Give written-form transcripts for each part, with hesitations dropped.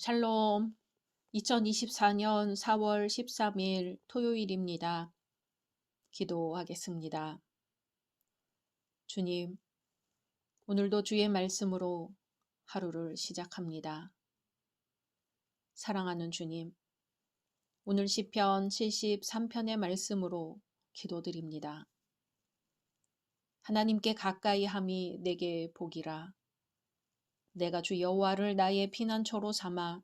샬롬. 2024년 4월 13일 토요일입니다. 기도하겠습니다. 주님, 오늘도 주의 말씀으로 하루를 시작합니다. 사랑하는 주님, 오늘 시편 73편의 말씀으로 기도드립니다. 하나님께 가까이 함이 내게 복이라. 내가 주 여호와를 나의 피난처로 삼아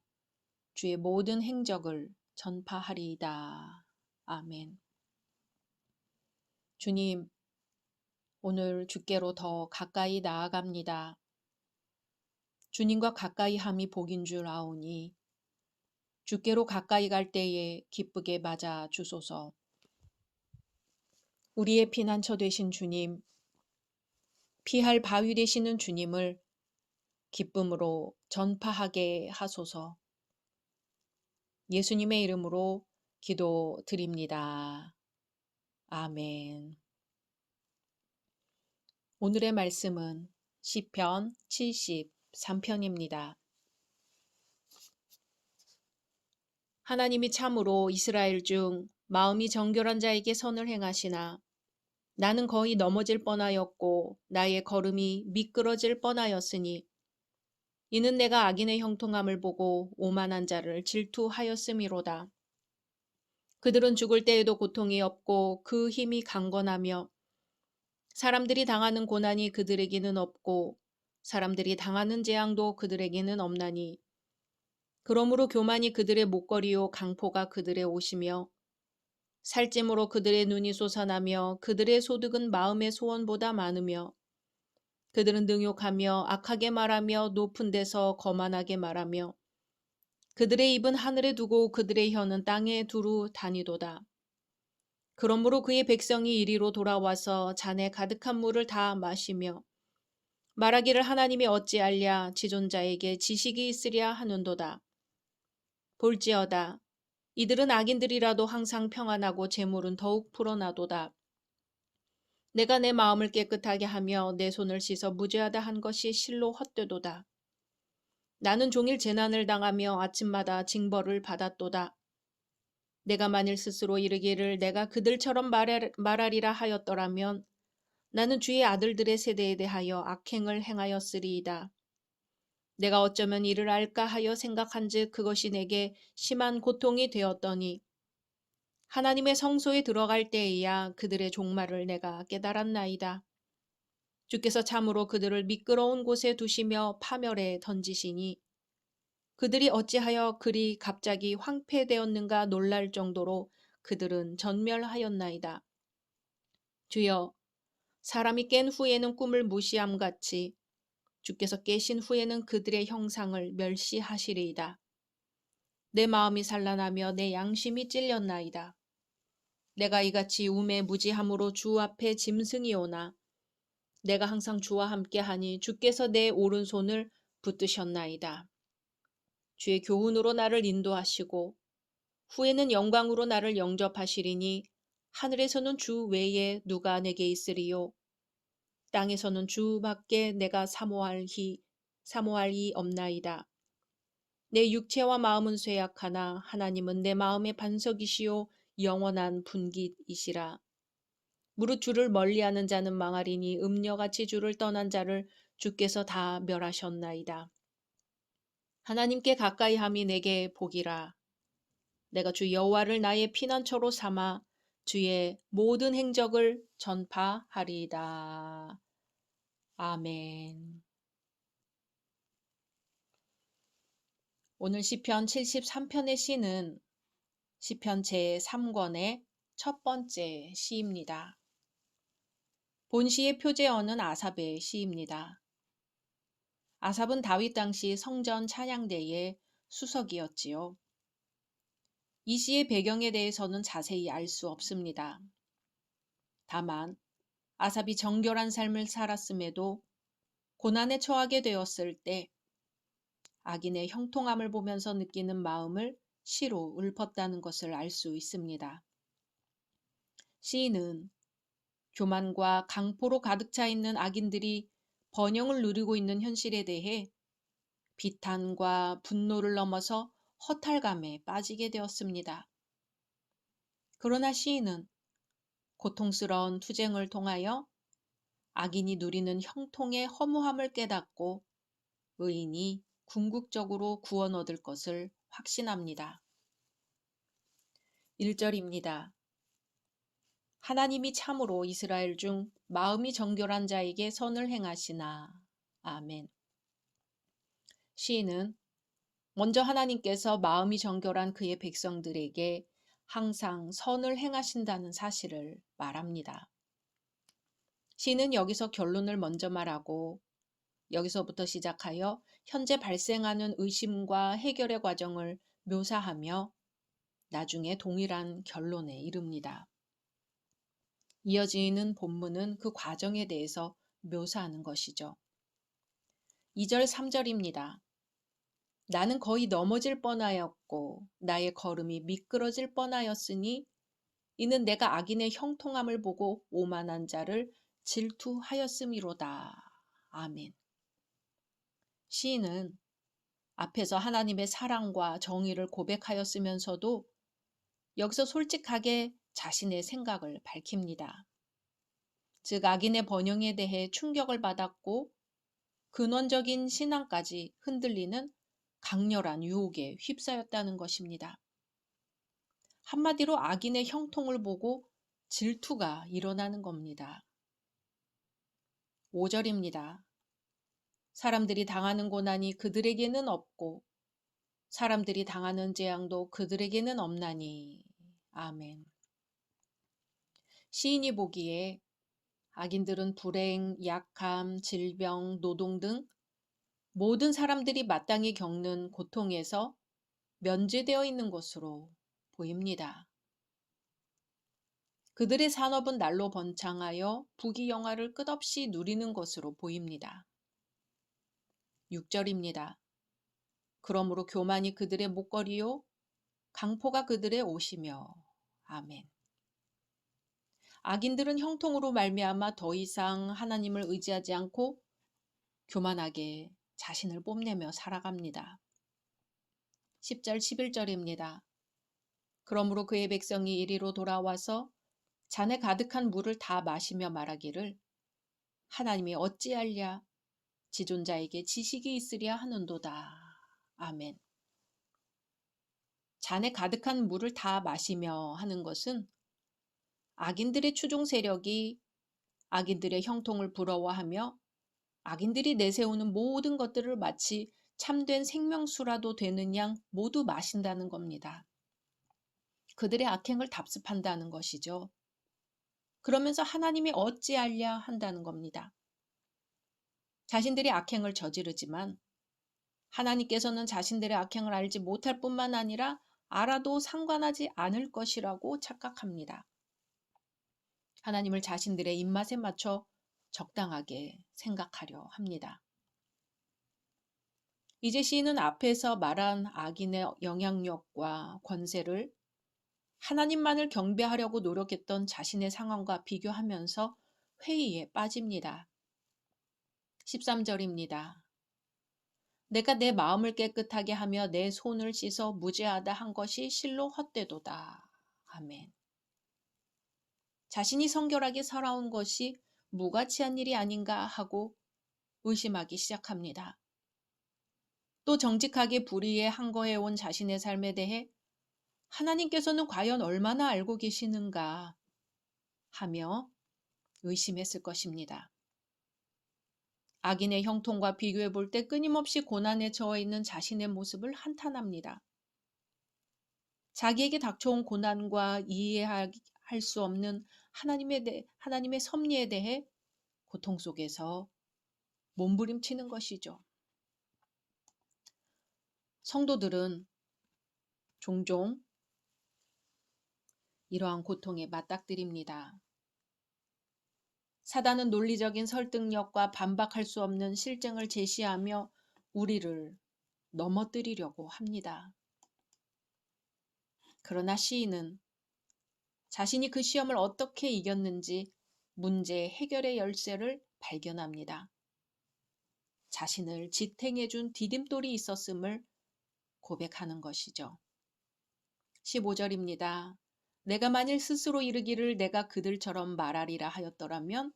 주의 모든 행적을 전파하리이다. 아멘. 주님, 오늘 주께로 더 가까이 나아갑니다. 주님과 가까이 함이 복인 줄 아오니 주께로 가까이 갈 때에 기쁘게 맞아 주소서. 우리의 피난처 되신 주님, 피할 바위 되시는 주님을 기쁨으로 전파하게 하소서. 예수님의 이름으로 기도드립니다. 아멘. 오늘의 말씀은 시편 73편입니다. 하나님이 참으로 이스라엘 중 마음이 정결한 자에게 선을 행하시나 나는 거의 넘어질 뻔하였고 나의 걸음이 미끄러질 뻔하였으니 이는 내가 악인의 형통함을 보고 오만한 자를 질투하였음이로다. 그들은 죽을 때에도 고통이 없고 그 힘이 강건하며 사람들이 당하는 고난이 그들에게는 없고 사람들이 당하는 재앙도 그들에게는 없나니 그러므로 교만이 그들의 목걸이요 강포가 그들의 옷이며 살찜으로 그들의 눈이 솟아나며 그들의 소득은 마음의 소원보다 많으며 그들은 능욕하며 악하게 말하며 높은 데서 거만하게 말하며 그들의 입은 하늘에 두고 그들의 혀는 땅에 두루 다니도다. 그러므로 그의 백성이 이리로 돌아와서 잔에 가득한 물을 다 마시며 말하기를 하나님이 어찌 알랴 지존자에게 지식이 있으랴 하는도다. 볼지어다 이들은 악인들이라도 항상 평안하고 재물은 더욱 불어나도다. 내가 내 마음을 깨끗하게 하며 내 손을 씻어 무죄하다 한 것이 실로 헛되도다. 나는 종일 재난을 당하며 아침마다 징벌을 받았도다. 내가 만일 스스로 이르기를 내가 그들처럼 말하리라 하였더라면 나는 주의 아들들의 세대에 대하여 악행을 행하였으리이다. 내가 어쩌면 이를 알까 하여 생각한즉 그것이 내게 심한 고통이 되었더니 하나님의 성소에 들어갈 때에야 그들의 종말을 내가 깨달았나이다. 주께서 참으로 그들을 미끄러운 곳에 두시며 파멸에 던지시니 그들이 어찌하여 그리 갑자기 황폐되었는가 놀랄 정도로 그들은 전멸하였나이다. 주여, 사람이 깬 후에는 꿈을 무시함같이 주께서 깨신 후에는 그들의 형상을 멸시하시리이다. 내 마음이 산란하며 내 양심이 찔렸나이다. 내가 이같이 우매무지함으로 주 앞에 짐승이 오나 내가 항상 주와 함께하니 주께서 내 오른손을 붙드셨나이다. 주의 교훈으로 나를 인도하시고 후에는 영광으로 나를 영접하시리니 하늘에서는 주 외에 누가 내게 있으리요. 땅에서는 주밖에 내가 사모할 이 없나이다. 내 육체와 마음은 쇠약하나 하나님은 내 마음의 반석이시요 영원한 분깃이시라. 무릇 주를 멀리하는 자는 망하리니 음녀같이 주를 떠난 자를 주께서 다 멸하셨나이다. 하나님께 가까이함이 내게 복이라. 내가 주 여호와를 나의 피난처로 삼아 주의 모든 행적을 전파하리이다. 아멘. 오늘 시편 73편의 시는 시편 제3권의 첫 번째 시입니다. 본시의 표제어는 아삽의 시입니다. 아삽은 다윗 당시 성전 찬양대의 수석이었지요. 이 시의 배경에 대해서는 자세히 알 수 없습니다. 다만 아삽이 정결한 삶을 살았음에도 고난에 처하게 되었을 때 악인의 형통함을 보면서 느끼는 마음을 시로 읊었다는 것을 알 수 있습니다. 시인은 교만과 강포로 가득 차 있는 악인들이 번영을 누리고 있는 현실에 대해 비탄과 분노를 넘어서 허탈감에 빠지게 되었습니다. 그러나 시인은 고통스러운 투쟁을 통하여 악인이 누리는 형통의 허무함을 깨닫고 의인이 궁극적으로 구원 얻을 것을 확신합니다. 1절입니다. 하나님이 참으로 이스라엘 중 마음이 정결한 자에게 선을 행하시나. 아멘. 시인은 먼저 하나님께서 마음이 정결한 그의 백성들에게 항상 선을 행하신다는 사실을 말합니다. 시인은 여기서 결론을 먼저 말하고 여기서부터 시작하여 현재 발생하는 의심과 해결의 과정을 묘사하며 나중에 동일한 결론에 이릅니다. 이어지는 본문은 그 과정에 대해서 묘사하는 것이죠. 2절, 3절입니다. 나는 거의 넘어질 뻔하였고 나의 걸음이 미끄러질 뻔하였으니 이는 내가 악인의 형통함을 보고 오만한 자를 질투하였음이로다. 아멘. 시인은 앞에서 하나님의 사랑과 정의를 고백하였으면서도 여기서 솔직하게 자신의 생각을 밝힙니다. 즉 악인의 번영에 대해 충격을 받았고 근원적인 신앙까지 흔들리는 강렬한 유혹에 휩싸였다는 것입니다. 한마디로 악인의 형통을 보고 질투가 일어나는 겁니다. 5절입니다. 사람들이 당하는 고난이 그들에게는 없고 사람들이 당하는 재앙도 그들에게는 없나니. 아멘. 시인이 보기에 악인들은 불행, 약함, 질병, 노동 등 모든 사람들이 마땅히 겪는 고통에서 면제되어 있는 것으로 보입니다. 그들의 산업은 날로 번창하여 부귀영화를 끝없이 누리는 것으로 보입니다. 6절입니다. 그러므로 교만이 그들의 목걸이요 강포가 그들의 옷이며. 아멘. 악인들은 형통으로 말미암아 더 이상 하나님을 의지하지 않고 교만하게 자신을 뽐내며 살아갑니다. 10절 11절입니다. 그러므로 그의 백성이 이리로 돌아와서 잔에 가득한 물을 다 마시며 말하기를 하나님이 어찌하랴 지존자에게 지식이 있으랴 하는도다. 아멘. 잔에 가득한 물을 다 마시며 하는 것은 악인들의 추종 세력이 악인들의 형통을 부러워하며 악인들이 내세우는 모든 것들을 마치 참된 생명수라도 되는 양 모두 마신다는 겁니다. 그들의 악행을 답습한다는 것이죠. 그러면서 하나님이 어찌하랴 한다는 겁니다. 자신들이 악행을 저지르지만 하나님께서는 자신들의 악행을 알지 못할 뿐만 아니라 알아도 상관하지 않을 것이라고 착각합니다. 하나님을 자신들의 입맛에 맞춰 적당하게 생각하려 합니다. 이제 시인은 앞에서 말한 악인의 영향력과 권세를 하나님만을 경배하려고 노력했던 자신의 상황과 비교하면서 회의에 빠집니다. 13절입니다. 내가 내 마음을 깨끗하게 하며 내 손을 씻어 무죄하다 한 것이 실로 헛되도다. 아멘. 자신이 성결하게 살아온 것이 무가치한 일이 아닌가 하고 의심하기 시작합니다. 또 정직하게 불의에 항거해온 자신의 삶에 대해 하나님께서는 과연 얼마나 알고 계시는가 하며 의심했을 것입니다. 악인의 형통과 비교해 볼 때 끊임없이 고난에 처해 있는 자신의 모습을 한탄합니다. 자기에게 닥쳐온 고난과 이해할 수 없는 하나님의 섭리에 대해 고통 속에서 몸부림치는 것이죠. 성도들은 종종 이러한 고통에 맞닥뜨립니다. 사단은 논리적인 설득력과 반박할 수 없는 실증을 제시하며 우리를 넘어뜨리려고 합니다. 그러나 시인은 자신이 그 시험을 어떻게 이겼는지 문제 해결의 열쇠를 발견합니다. 자신을 지탱해준 디딤돌이 있었음을 고백하는 것이죠. 15절입니다. 내가 만일 스스로 이르기를 내가 그들처럼 말하리라 하였더라면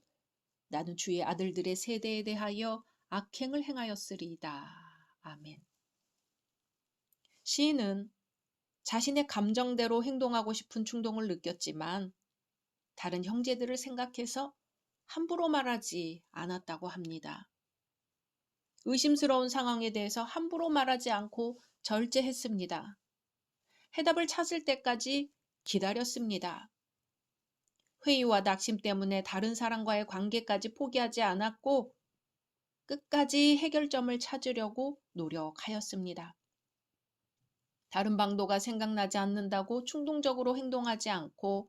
나는 주의 아들들의 세대에 대하여 악행을 행하였으리이다. 아멘. 시인은 자신의 감정대로 행동하고 싶은 충동을 느꼈지만 다른 형제들을 생각해서 함부로 말하지 않았다고 합니다. 의심스러운 상황에 대해서 함부로 말하지 않고 절제했습니다. 해답을 찾을 때까지 기다렸습니다. 회의와 낙심 때문에 다른 사람과의 관계까지 포기하지 않았고 끝까지 해결점을 찾으려고 노력하였습니다. 다른 방도가 생각나지 않는다고 충동적으로 행동하지 않고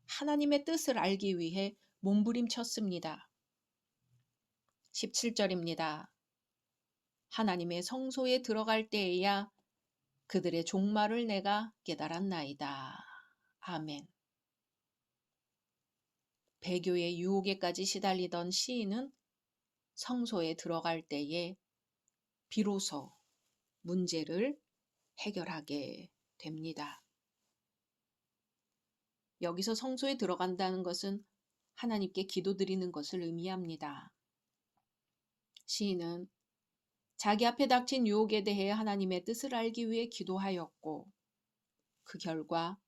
하나님의 뜻을 알기 위해 몸부림쳤습니다. 17절입니다. 하나님의 성소에 들어갈 때에야 그들의 종말을 내가 깨달았나이다. 아멘. 배교의 유혹에까지 시달리던 시인은 성소에 들어갈 때에 비로소 문제를 해결하게 됩니다. 여기서 성소에 들어간다는 것은 하나님께 기도드리는 것을 의미합니다. 시인은 자기 앞에 닥친 유혹에 대해 하나님의 뜻을 알기 위해 기도하였고 그 결과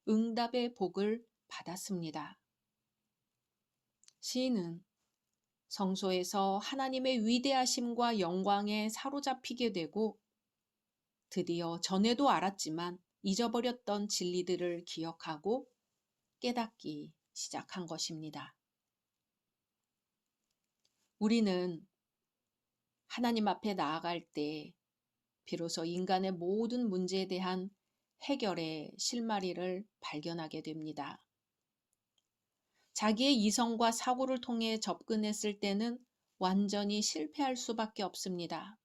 응답의 복을 받았습니다. 시인은 성소에서 하나님의 위대하심과 영광에 사로잡히게 되고 드디어 전에도 알았지만 잊어버렸던 진리들을 기억하고 깨닫기 시작한 것입니다. 우리는 하나님 앞에 나아갈 때 비로소 인간의 모든 문제에 대한 해결의 실마리를 발견하게 됩니다. 자기의 이성과 사고를 통해 접근했을 때는 완전히 실패할 수밖에 없습니다.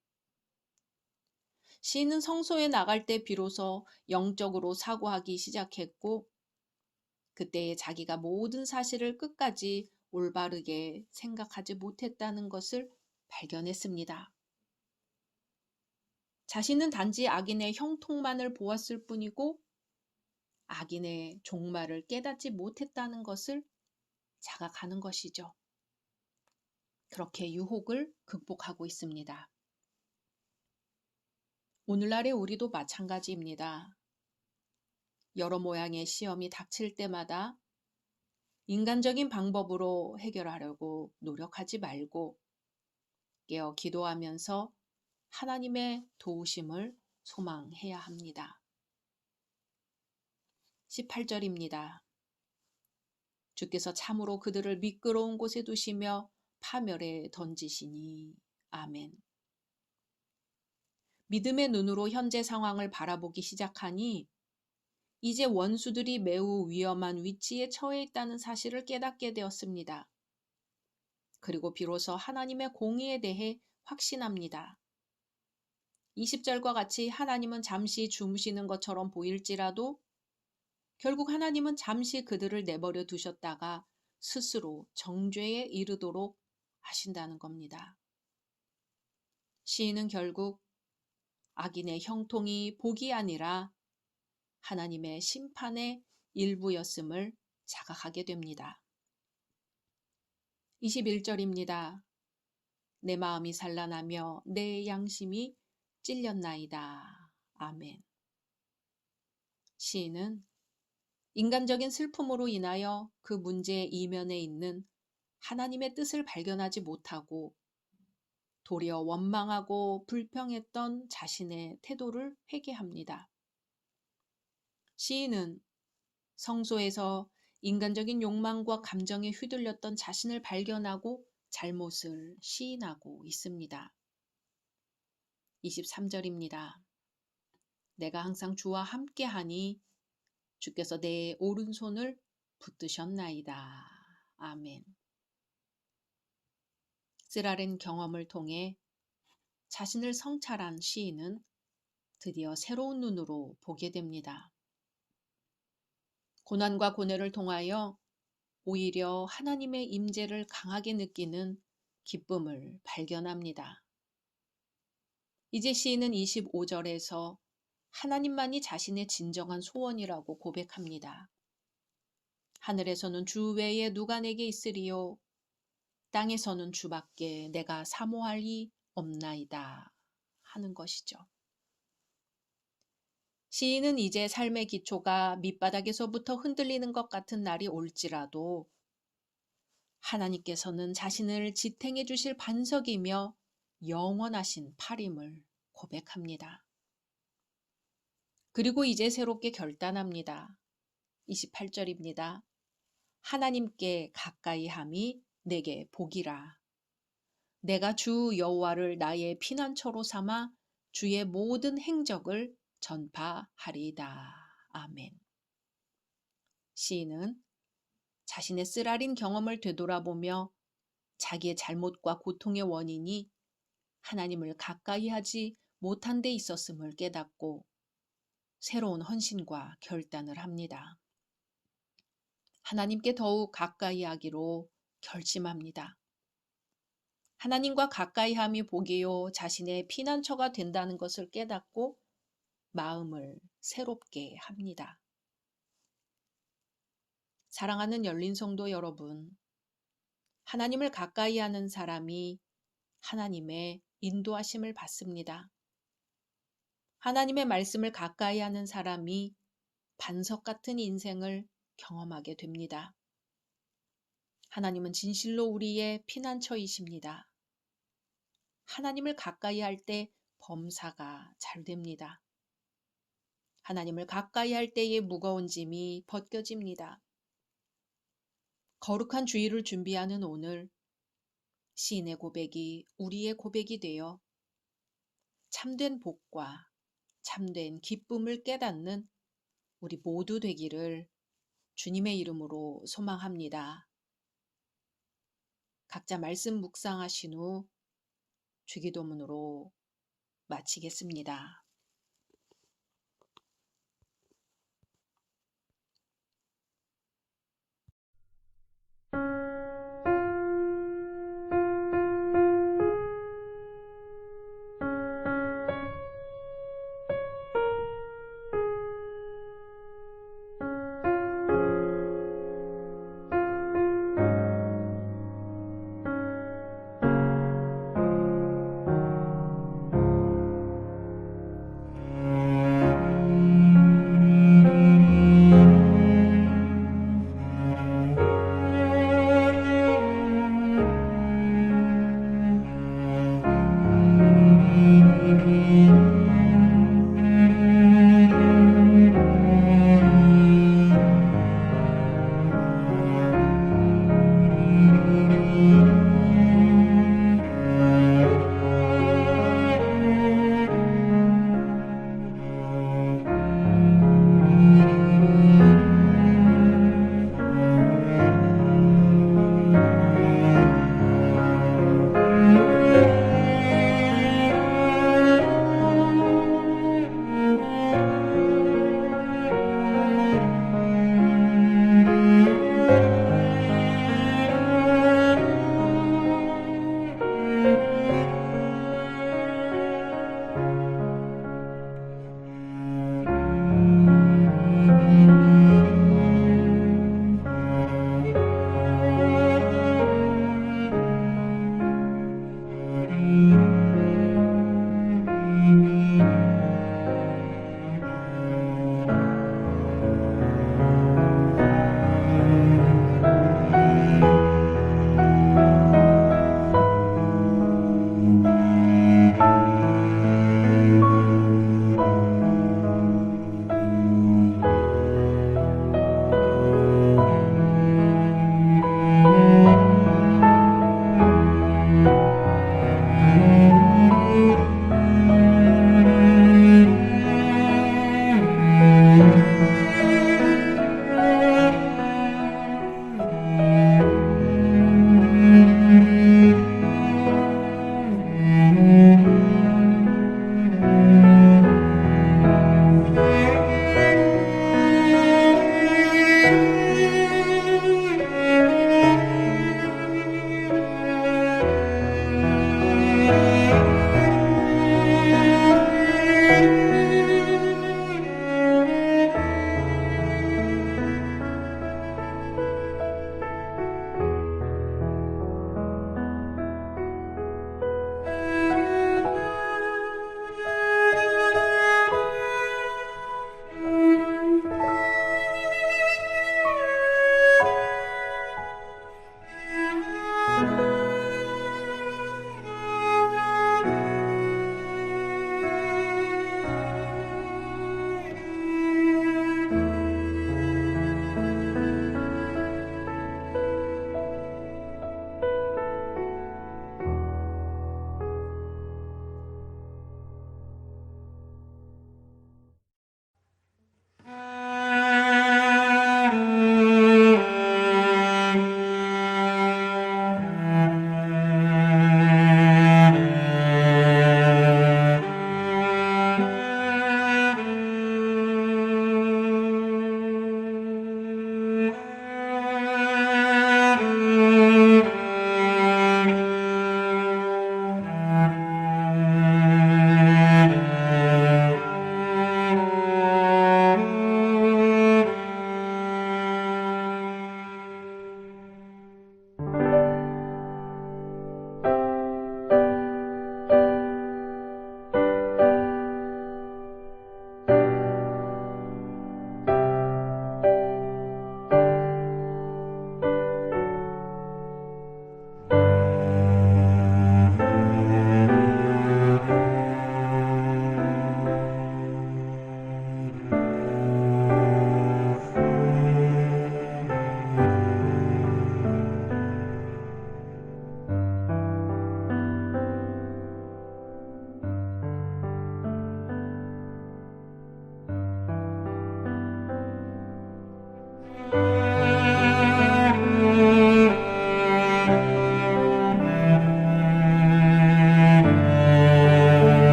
시인은 성소에 나갈 때 비로소 영적으로 사고하기 시작했고 그때에 자기가 모든 사실을 끝까지 올바르게 생각하지 못했다는 것을 발견했습니다. 자신은 단지 악인의 형통만을 보았을 뿐이고 악인의 종말을 깨닫지 못했다는 것을 자각하는 것이죠. 그렇게 유혹을 극복하고 있습니다. 오늘날의 우리도 마찬가지입니다. 여러 모양의 시험이 닥칠 때마다 인간적인 방법으로 해결하려고 노력하지 말고 깨어 기도하면서 하나님의 도우심을 소망해야 합니다. 18절입니다. 주께서 참으로 그들을 미끄러운 곳에 두시며 파멸에 던지시니. 아멘. 믿음의 눈으로 현재 상황을 바라보기 시작하니 이제 원수들이 매우 위험한 위치에 처해 있다는 사실을 깨닫게 되었습니다. 그리고 비로소 하나님의 공의에 대해 확신합니다. 20절과 같이 하나님은 잠시 주무시는 것처럼 보일지라도 결국 하나님은 잠시 그들을 내버려 두셨다가 스스로 정죄에 이르도록 하신다는 겁니다. 시인은 결국 악인의 형통이 복이 아니라 하나님의 심판의 일부였음을 자각하게 됩니다. 21절입니다. 내 마음이 산란하며 내 양심이 찔렸나이다. 아멘. 시인은 인간적인 슬픔으로 인하여 그 문제의 이면에 있는 하나님의 뜻을 발견하지 못하고 도리어 원망하고 불평했던 자신의 태도를 회개합니다. 시인은 성소에서 인간적인 욕망과 감정에 휘둘렸던 자신을 발견하고 잘못을 시인하고 있습니다. 23절입니다. 내가 항상 주와 함께하니 주께서 내 오른손을 붙드셨나이다. 아멘. 쓰라린 경험을 통해 자신을 성찰한 시인은 드디어 새로운 눈으로 보게 됩니다. 고난과 고뇌를 통하여 오히려 하나님의 임재를 강하게 느끼는 기쁨을 발견합니다. 이제 시인은 25절에서 하나님만이 자신의 진정한 소원이라고 고백합니다. 하늘에서는 주 외에 누가 내게 있으리요? 땅에서는 주밖에 내가 사모할 이 없나이다 하는 것이죠. 시인은 이제 삶의 기초가 밑바닥에서부터 흔들리는 것 같은 날이 올지라도 하나님께서는 자신을 지탱해 주실 반석이며 영원하신 팔임을 고백합니다. 그리고 이제 새롭게 결단합니다. 28절입니다. 하나님께 가까이 함이 내게 복이라. 내가 주 여호와를 나의 피난처로 삼아 주의 모든 행적을 전파하리이다. 아멘. 시인은 자신의 쓰라린 경험을 되돌아보며 자기의 잘못과 고통의 원인이 하나님을 가까이 하지 못한 데 있었음을 깨닫고 새로운 헌신과 결단을 합니다. 하나님께 더욱 가까이 하기로 결심합니다. 하나님과 가까이 함이 복이요 자신의 피난처가 된다는 것을 깨닫고 마음을 새롭게 합니다. 사랑하는 열린 성도 여러분, 하나님을 가까이 하는 사람이 하나님의 인도하심을 받습니다. 하나님의 말씀을 가까이 하는 사람이 반석 같은 인생을 경험하게 됩니다. 하나님은 진실로 우리의 피난처이십니다. 하나님을 가까이 할 때 범사가 잘 됩니다. 하나님을 가까이 할 때의 무거운 짐이 벗겨집니다. 거룩한 주일을 준비하는 오늘, 시인의 고백이 우리의 고백이 되어 참된 복과 참된 기쁨을 깨닫는 우리 모두 되기를 주님의 이름으로 소망합니다. 각자 말씀 묵상하신 후 주기도문으로 마치겠습니다.